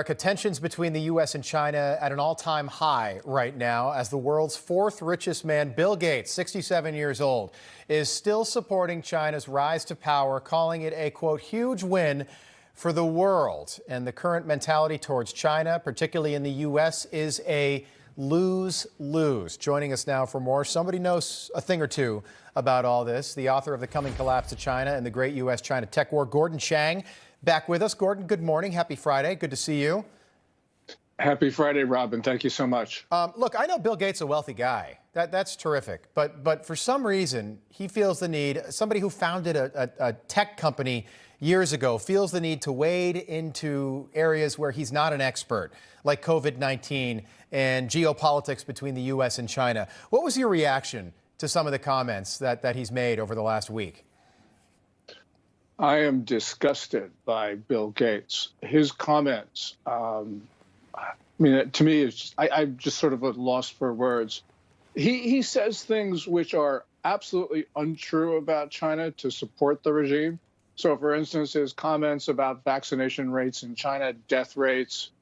Tensions between the U.S. and China at an all-time high right now as the world's fourth richest man, Bill Gates, 67 years old, is still supporting China's rise to power, calling it a, quote, huge win for the world. And the current mentality towards China, particularly in the U.S., is a lose-lose. Joining us now for more, somebody knows a thing or two about all this, the author of The Coming Collapse of China and the Great U.S.-China Tech War, Gordon Chang, back with us. Gordon, good morning. Happy Friday. Good to see you. Happy Friday, Robin. Thank you so much. Look, I know Bill Gates is a wealthy guy. That's terrific. But for some reason, he feels the need, somebody who founded a tech company years ago feels the need to wade into areas where he's not an expert, like COVID-19 and geopolitics between the U.S. and China. What was your reaction to some of the comments that he's made over the last week? I am disgusted by Bill Gates. His comments, to me, I'm just sort of at a loss for words. He says things which are absolutely untrue about China to support the regime. So, for instance, his comments about vaccination rates in China, death rates,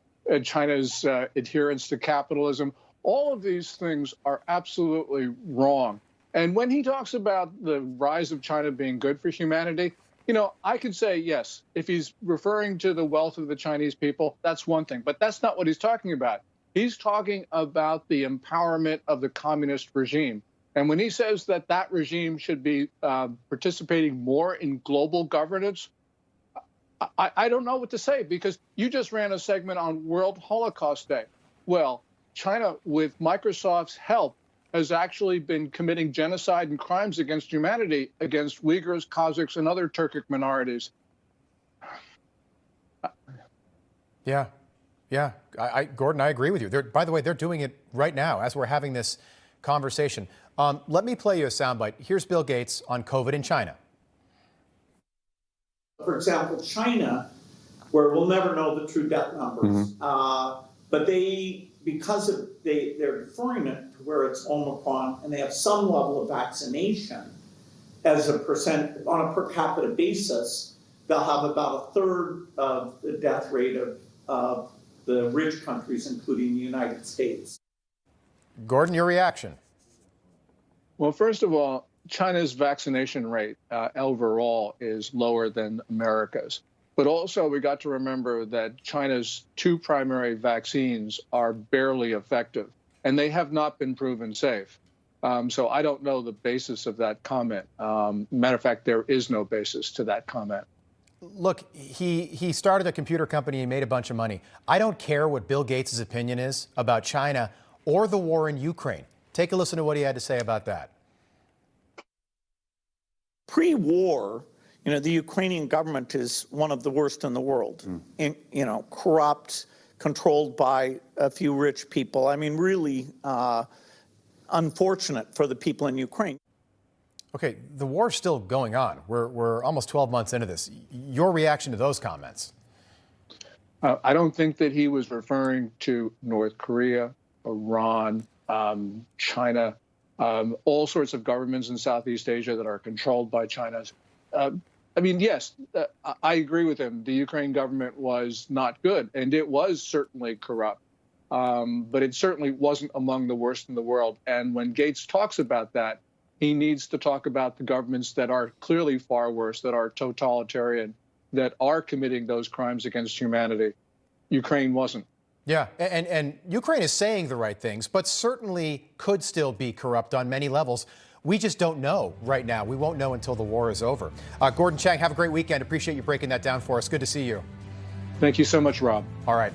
China's adherence to capitalism, all of these things are absolutely wrong. And when he talks about the rise of China being good for humanity, you know, I could say, yes, if he's referring to the wealth of the Chinese people, that's one thing. But that's not what he's talking about. He's talking about the empowerment of the communist regime. And when he says that that regime should be participating more in global governance, I don't know what to say, because you just ran a segment on World Holocaust Day. Well, China, with Microsoft's help, has actually been committing genocide and crimes against humanity against Uyghurs, Kazakhs, and other Turkic minorities. Yeah. Gordon, I agree with you. By the way, they're doing it right now as we're having this conversation. Let me play you a soundbite. Here's Bill Gates on COVID in China. For example, China, where we'll never know the true death numbers, but they're deferring it to where it's Omicron, and they have some level of vaccination as a percent on a per capita basis. They'll have about a third of the death rate of the rich countries, including the United States. Gordon, your reaction? Well, first of all, China's vaccination rate overall is lower than America's. But also, we got to remember that China's two primary vaccines are barely effective, and they have not been proven safe. So I don't know the basis of that comment. Matter of fact, there is no basis to that comment. Look, he started a computer company and made a bunch of money. I don't care what Bill Gates' opinion is about China or the war in Ukraine. Take a listen to what he had to say about that. Pre-war, you know, the Ukrainian government is one of the worst in the world. Corrupt, controlled by a few rich people. I mean, really unfortunate for the people in Ukraine. Okay, the war's still going on. We're almost 12 months into this. Your reaction to those comments? I don't think that he was referring to North Korea, Iran, China, all sorts of governments in Southeast Asia that are controlled by China. Yes, I agree with him. The Ukraine government was not good, and it was certainly corrupt. But it certainly wasn't among the worst in the world. And when Gates talks about that, he needs to talk about the governments that are clearly far worse, that are totalitarian, that are committing those crimes against humanity. Ukraine wasn't. Yeah, and Ukraine is saying the right things, but certainly could still be corrupt on many levels. We just don't know right now. We won't know until the war is over. Gordon Chang, have a great weekend. Appreciate you breaking that down for us. Good to see you. Thank you so much, Rob. All right.